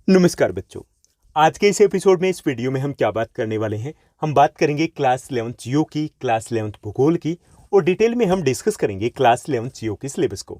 नमस्कार बच्चों। आज के इस एपिसोड में इस वीडियो में हम क्या बात करने वाले हैं। हम बात करेंगे क्लास 11 जियो की, क्लास 11 भूगोल की और डिटेल में हम डिस्कस करेंगे क्लास 11 जियो के सिलेबस को।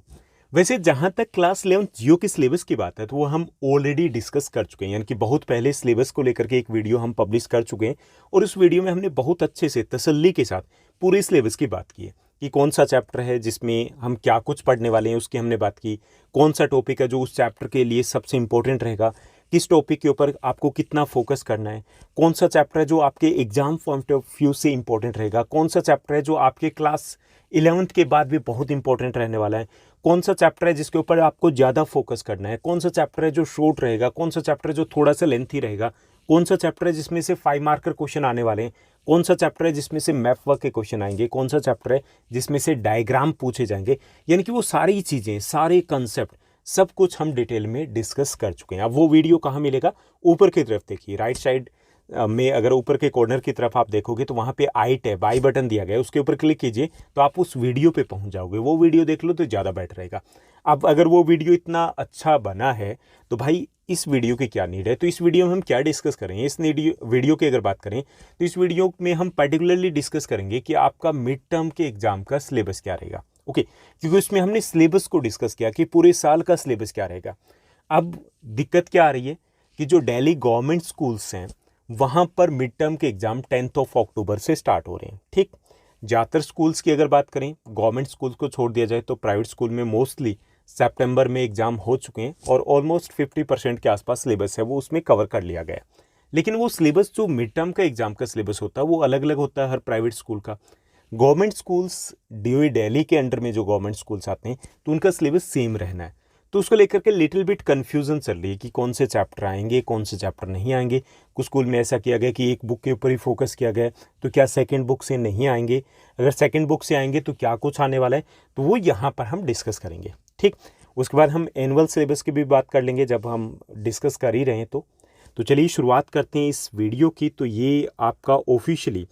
वैसे जहां तक क्लास 11 जियो के सिलेबस की बात है तो वो हम ऑलरेडी डिस्कस कर चुके हैं, यानी कि बहुत पहले सिलेबस को लेकर के एक वीडियो हम पब्लिश कर चुके हैं और उस वीडियो में हमने बहुत अच्छे से तसल्ली के साथ पूरे सिलेबस की बात की है कि कौन सा चैप्टर है जिसमें हम क्या कुछ पढ़ने वाले हैं, उसकी हमने बात की। कौन सा टॉपिक है जो उस चैप्टर के लिए सबसे इंपॉर्टेंट रहेगा, किस टॉपिक के ऊपर आपको कितना फोकस करना है, कौन सा चैप्टर है जो आपके एग्जाम पॉइंट ऑफ व्यू से इंपॉर्टेंट रहेगा, कौन सा चैप्टर है जो आपके क्लास 11th के बाद भी बहुत इंपॉर्टेंट रहने वाला है, कौन सा चैप्टर है जिसके ऊपर आपको ज़्यादा फोकस करना है, कौन सा चैप्टर है जो शॉर्ट रहेगा, कौन सा चैप्टर है जो थोड़ा सा लेंथी रहेगा, कौन सा चैप्टर है जिसमें से 5 मार्कर क्वेश्चन आने वाले हैं, कौन सा चैप्टर है जिसमें से मैप वर्क के क्वेश्चन आएंगे, कौन सा चैप्टर है जिसमें से डायग्राम पूछे जाएंगे। यानी कि वो सारी चीज़ें, सारे कंसेप्ट, सब कुछ हम डिटेल में डिस्कस कर चुके हैं। अब वो वीडियो कहाँ मिलेगा? ऊपर की तरफ देखिए, राइट साइड में अगर ऊपर के कॉर्नर की तरफ आप देखोगे तो वहाँ पे आई टैब, आई बटन दिया गया है, उसके ऊपर क्लिक कीजिए तो आप उस वीडियो पे पहुँच जाओगे। वो वीडियो देख लो तो ज़्यादा बेटर रहेगा। अब अगर वो वीडियो इतना अच्छा बना है तो भाई इस वीडियो की क्या नीड है? तो इस वीडियो में हम क्या डिस्कस करेंगे? इस वीडियो की अगर बात करें तो इस वीडियो में हम पर्टिकुलरली डिस्कस करेंगे कि आपका मिड टर्म के एग्जाम का सिलेबस क्या रहेगा। ओके, क्योंकि उसमें हमने सिलेबस को डिस्कस किया कि पूरे साल का सिलेबस क्या रहेगा। अब दिक्कत क्या आ रही है कि जो दिल्ली गवर्नमेंट स्कूल्स हैं वहाँ पर मिड टर्म के एग्जाम 10 अक्टूबर से स्टार्ट हो रहे हैं। ठीक, ज़्यादातर स्कूल्स की अगर बात करें, गवर्नमेंट स्कूल्स को छोड़ दिया जाए तो प्राइवेट स्कूल में मोस्टली सितंबर में एग्जाम हो चुके हैं और ऑलमोस्ट 50% के आसपास सिलेबस है वो उसमें कवर कर लिया गया है। लेकिन वो सिलेबस जो मिड टर्म का एग्जाम का सिलेबस होता है वो अलग अलग होता है हर प्राइवेट स्कूल का। गवर्नमेंट स्कूल्स, डीओई दिल्ली के अंडर में जो गवर्नमेंट स्कूल्स आते हैं तो उनका सिलेबस सेम रहना है। तो उसको लेकर के लिटिल बिट कन्फ्यूजन चल रही है कि कौन से चैप्टर आएंगे, कौन से चैप्टर नहीं आएंगे। कुछ स्कूल में ऐसा किया गया कि एक बुक के ऊपर ही फोकस किया गया, तो क्या सेकंड बुक से नहीं आएंगे? अगर सेकंड बुक से आएंगे तो क्या कुछ आने वाला है, तो वो यहाँ पर हम डिस्कस करेंगे। ठीक, उसके बाद हम एनुअल सिलेबस की भी बात कर लेंगे जब हम डिस्कस कर ही रहे हैं तो चलिए शुरुआत करते हैं इस वीडियो की। तो ये आपका ऑफिशियली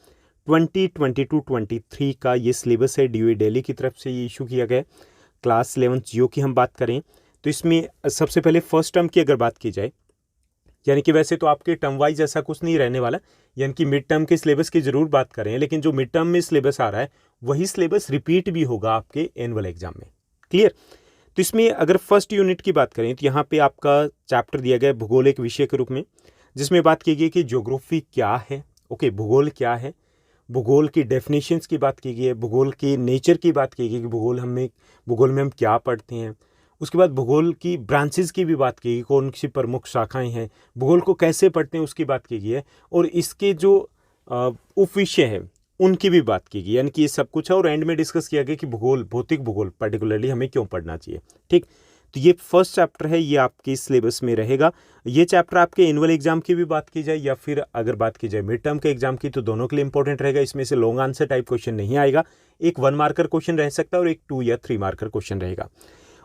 2022-23 का ये सिलेबस है, डीओई दिल्ली की तरफ से ये इशू किया गया। क्लास 11 जियो की हम बात करें तो इसमें सबसे पहले फर्स्ट टर्म की अगर बात की जाए, यानी कि वैसे तो आपके टर्म वाइज ऐसा कुछ नहीं रहने वाला, यानी कि मिड टर्म के सिलेबस की जरूर बात करें, लेकिन जो मिड टर्म में सिलेबस आ रहा है वही सिलेबस रिपीट भी होगा आपके एनुअल एग्जाम में। क्लियर? तो इसमें अगर फर्स्ट यूनिट की बात करें तो यहाँ पे आपका चैप्टर दिया गया है भूगोल एक विषय के रूप में, जिसमें बात की गई कि ज्योग्राफी क्या है। ओके, भूगोल क्या है, भूगोल की डेफिनेशंस की बात की गई है, भूगोल की नेचर की बात की गई कि भूगोल में हम क्या पढ़ते हैं। उसके बाद भूगोल की ब्रांचेस की भी बात की गई, कौन सी प्रमुख शाखाएं हैं, भूगोल को कैसे पढ़ते हैं उसकी बात की गई है, और इसके जो उप विषय है उनकी भी बात की गई। यानी कि ये सब कुछ है और एंड में डिस्कस किया गया कि भूगोल, भौतिक भूगोल पर्टिकुलरली हमें क्यों पढ़ना चाहिए। ठीक, तो ये फर्स्ट चैप्टर है, ये आपके सिलेबस में रहेगा। ये चैप्टर आपके एनुअल एग्जाम की भी बात की जाए या फिर अगर बात की जाए मिड टर्म के एग्जाम की तो दोनों के लिए इंपॉर्टेंट रहेगा। इसमें से लॉन्ग आंसर टाइप क्वेश्चन नहीं आएगा, एक 1 मार्कर क्वेश्चन रह सकता है और एक 2 या 3 मार्कर क्वेश्चन रहेगा।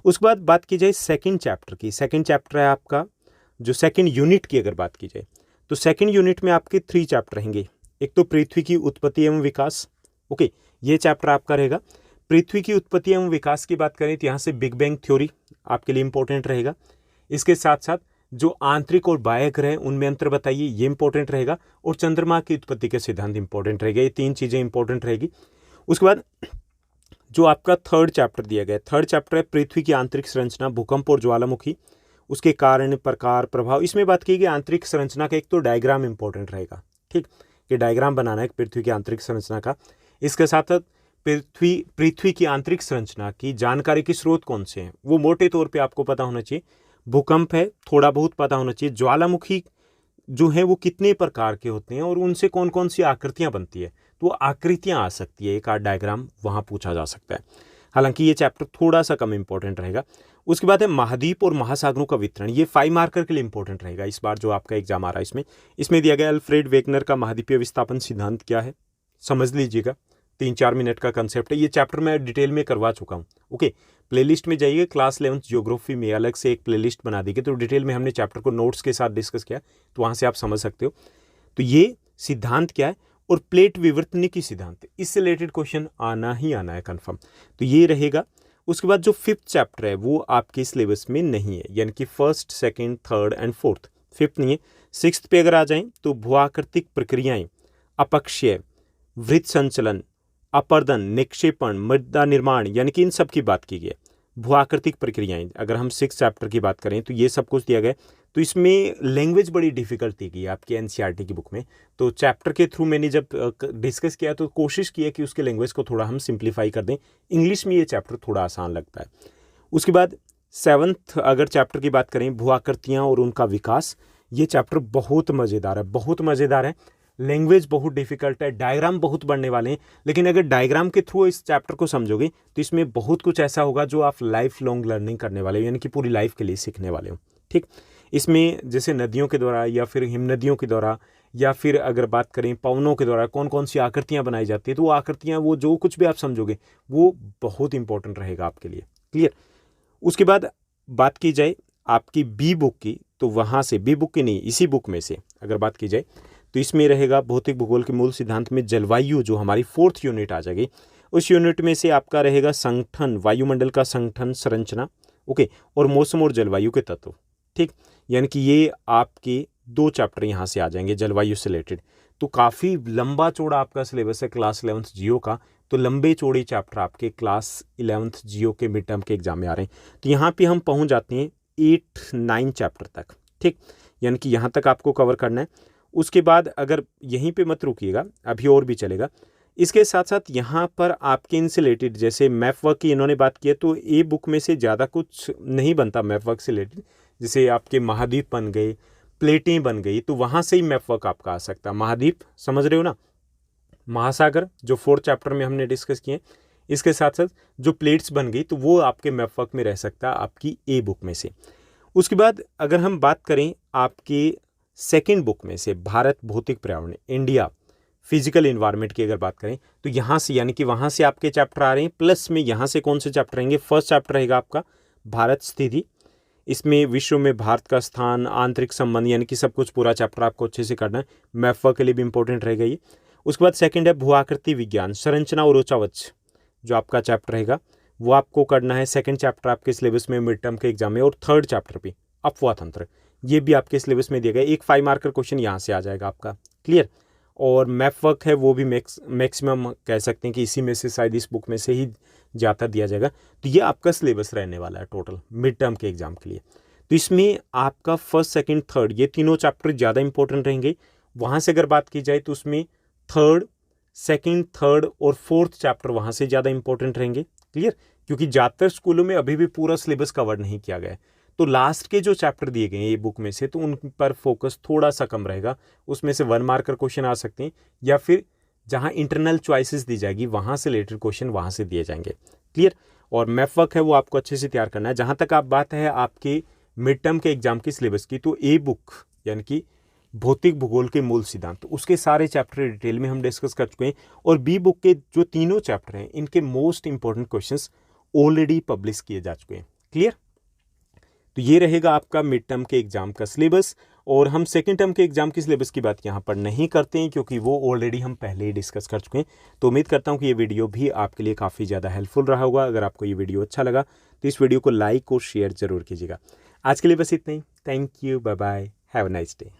उसके बाद बात की जाए सेकेंड चैप्टर की, सेकेंड चैप्टर है आपका जो सेकेंड यूनिट की अगर बात की जाए तो सेकेंड यूनिट में आपके 3 चैप्टर रहेंगे। एक तो पृथ्वी की उत्पत्ति एवं विकास। ओके, ये चैप्टर आपका रहेगा। पृथ्वी की उत्पत्ति एवं विकास की बात करें तो यहाँ से बिग बैंग थ्योरी आपके लिए इंपॉर्टेंट रहेगा। इसके साथ साथ जो आंतरिक और बाह्य ग्रह उनमें अंतर बताइए, ये इंपॉर्टेंट रहेगा, और चंद्रमा की उत्पत्ति के सिद्धांत इंपॉर्टेंट रहेगा। ये 3 चीज़ें इंपॉर्टेंट रहेगी। उसके बाद जो आपका थर्ड चैप्टर दिया गया है, थर्ड चैप्टर है पृथ्वी की आंतरिक संरचना, भूकंप और ज्वालामुखी, उसके कारण, प्रकार, प्रभाव। इसमें बात की गई आंतरिक संरचना का एक तो डायग्राम इंपॉर्टेंट रहेगा। ठीक, कि डायग्राम बनाना है पृथ्वी की आंतरिक संरचना का। इसके साथ साथ पृथ्वी की आंतरिक संरचना की जानकारी के स्रोत कौन से हैं वो मोटे तौर पे आपको पता होना चाहिए। भूकंप है, थोड़ा बहुत पता होना चाहिए। ज्वालामुखी जो है वो कितने प्रकार के होते हैं और उनसे कौन कौन सी आकृतियां बनती है, तो वो आकृतियां आ सकती है, एक आध डायग्राम वहां पूछा जा सकता है। हालांकि ये चैप्टर थोड़ा सा कम इंपॉर्टेंट रहेगा। उसके बाद है महाद्वीप और महासागरों का वितरण, ये 5 मार्कर के लिए इंपॉर्टेंट रहेगा इस बार जो आपका एग्जाम आ रहा है। इसमें दिया गया अल्फ्रेड वेगनर का महाद्वीपीय विस्थापन सिद्धांत क्या है, समझ लीजिएगा। 3-4 मिनट का कंसेप्ट है। ये चैप्टर मैं डिटेल में करवा चुका हूँ। ओके, प्लेलिस्ट में जाइए, क्लास 11 ज्योग्राफी में अलग से एक प्लेलिस्ट बना दी गई, तो डिटेल में हमने चैप्टर को नोट्स के साथ डिस्कस किया, तो वहाँ से आप समझ सकते हो। तो ये सिद्धांत क्या है, और प्लेट विवर्तनिकी सिद्धांत, इससे रिलेटेड क्वेश्चन आना ही आना है कन्फर्म, तो ये रहेगा। उसके बाद जो 5th चैप्टर है वो आपके सिलेबस में नहीं है, यानी कि first, second, third and fourth 5th नहीं है। 6th पे अगर आ जाएं तो भूआकृतिक प्रक्रियाएं, अपक्षय, वृत्त संचलन, अपर्दन, निक्षेपण, मृदा निर्माण, यानी कि इन सब की बात की गई है। भूआकृतिक प्रक्रियाएं अगर हम 6 चैप्टर की बात करें तो ये सब कुछ दिया गया। तो इसमें लैंग्वेज बड़ी डिफिकल्ट दी गई है आपकी एनसीईआरटी की बुक में। तो चैप्टर के थ्रू मैंने जब डिस्कस किया तो कोशिश किया कि उसके लैंग्वेज को थोड़ा हम सिंप्लीफाई कर दें। इंग्लिश में ये चैप्टर थोड़ा आसान लगता है। उसके बाद 7th अगर चैप्टर की बात करें, भूआकृतियाँ और उनका विकास, ये चैप्टर बहुत मज़ेदार है, बहुत मज़ेदार है। लैंग्वेज बहुत डिफिकल्ट है, डायग्राम बहुत बढ़ने वाले हैं, लेकिन अगर डायग्राम के थ्रू इस चैप्टर को समझोगे तो इसमें बहुत कुछ ऐसा होगा जो आप लाइफ लॉन्ग लर्निंग करने वाले हो, यानी कि पूरी लाइफ के लिए सीखने वाले हो। ठीक, इसमें जैसे नदियों के द्वारा या फिर हिमनदियों के द्वारा या फिर अगर बात करें पवनों के द्वारा कौन कौन सी आकृतियाँ बनाई जाती है, तो वो आकृतियाँ, वो जो कुछ भी आप समझोगे वो बहुत इंपॉर्टेंट रहेगा आपके लिए। क्लियर। उसके बाद बात की जाए आपकी बी बुक की, तो वहाँ से बी बुक की नहीं, इसी बुक में से अगर बात की जाए तो इसमें रहेगा भौतिक भूगोल के मूल सिद्धांत में जलवायु, जो हमारी 4th यूनिट आ जाएगी। उस यूनिट में से आपका रहेगा संगठन, वायुमंडल का संगठन, संरचना, ओके, और मौसम और जलवायु के तत्व। ठीक, यानी कि ये आपके 2 चैप्टर यहाँ से आ जाएंगे जलवायु से रिलेटेड। तो काफ़ी लंबा चौड़ा आपका सिलेबस है क्लास 11th जियो का। तो लंबे चौड़े चैप्टर आपके क्लास 11th जियो के मिड टर्म के एग्जाम में आ रहे हैं। तो यहाँ पे हम पहुँच जाते हैं 8-9 चैप्टर तक। ठीक, यानी कि यहाँ तक आपको कवर करना है। उसके बाद अगर यहीं पे मत रुकिएगा, अभी और भी चलेगा। इसके साथ साथ यहाँ पर आपके इनसे रिलेटेड जैसे मैप वर्क की इन्होंने बात की है, तो ए बुक में से ज़्यादा कुछ नहीं बनता मैप वर्क से रिलेटेड। जैसे आपके महाद्वीप बन गए, प्लेटें बन गई, तो वहाँ से ही मैप वर्क आपका आ सकता है। महाद्वीप समझ रहे हो ना, महासागर जो 4th चैप्टर में हमने डिस्कस किए। इसके साथ साथ जो प्लेट्स बन गई तो वो आपके मैप वर्क में रह सकता है आपकी ए बुक में से। उसके बाद अगर हम बात करें आपके 2nd बुक में से भारत भौतिक पर्यावरण, इंडिया फिजिकल इन्वायरमेंट की अगर बात करें, तो यहाँ से यानी कि वहाँ से आपके चैप्टर आ रहे हैं। प्लस में यहाँ से कौन से चैप्टर रहेंगे, 1st चैप्टर रहेगा आपका भारत स्थिति। इसमें विश्व में भारत का स्थान, आंतरिक संबंध, यानी कि सब कुछ पूरा चैप्टर आपको अच्छे से करना है। मैप वर्क के लिए भी इंपॉर्टेंट रहेगा ये। उसके बाद 2nd है भू आकृति विज्ञान, संरचना और ऊर्जावच, जो आपका चैप्टर रहेगा वो आपको करना है। 2nd चैप्टर आपके सिलेबस में मिड टर्म के एग्जाम में। और 3rd चैप्टर पे अपवाह तंत्र, ये भी आपके सिलेबस में दिया गया। एक 5 मार्कर क्वेश्चन यहाँ से आ जाएगा आपका। क्लियर। और मैप वर्क है वो भी मैक्सिमम कह सकते हैं कि इसी में से शायद इस बुक में से ही ज़्यादा दिया जाएगा। तो ये आपका सिलेबस रहने वाला है टोटल मिड टर्म के एग्जाम के लिए। तो इसमें आपका 1st, 2nd, 3rd ये तीनों चैप्टर ज़्यादा इंपॉर्टेंट रहेंगे। वहाँ से अगर बात की जाए तो उसमें 3rd, 2nd, 3rd और 4th चैप्टर वहाँ से ज़्यादा इंपॉर्टेंट रहेंगे। क्लियर। क्योंकि ज़्यादातर स्कूलों में अभी भी पूरा सिलेबस कवर नहीं किया गया है, तो लास्ट के जो चैप्टर दिए गए हैं ये बुक में से, तो उन पर फोकस थोड़ा सा कम रहेगा। उसमें से 1 मार्कर क्वेश्चन आ सकते हैं, या फिर जहाँ इंटरनल चॉइसेस दी जाएगी वहाँ से रिलेटेड क्वेश्चन वहाँ से दिए जाएंगे। क्लियर। और मैप वर्क है वो आपको अच्छे से तैयार करना है। जहाँ तक आप बात है आपके मिड टर्म के एग्जाम की सिलेबस की, तो ए बुक यानी कि भौतिक भूगोल के मूल सिद्धांत, तो उसके सारे चैप्टर डिटेल में हम डिस्कस कर चुके हैं। और बी बुक के जो तीनों चैप्टर हैं इनके most important questions already publish किए जा चुके हैं। क्लियर। तो ये रहेगा आपका मिड टर्म के एग्जाम का सिलेबस। और हम 2nd टर्म के एग्जाम की सिलेबस की बात यहाँ पर नहीं करते हैं, क्योंकि वो ऑलरेडी हम पहले ही डिस्कस कर चुके हैं। तो उम्मीद करता हूँ कि ये वीडियो भी आपके लिए काफ़ी ज़्यादा हेल्पफुल रहा होगा। अगर आपको ये वीडियो अच्छा लगा तो इस वीडियो को लाइक और शेयर जरूर कीजिएगा। आज के लिए बस इतना ही। Thank you, bye bye, have a nice day.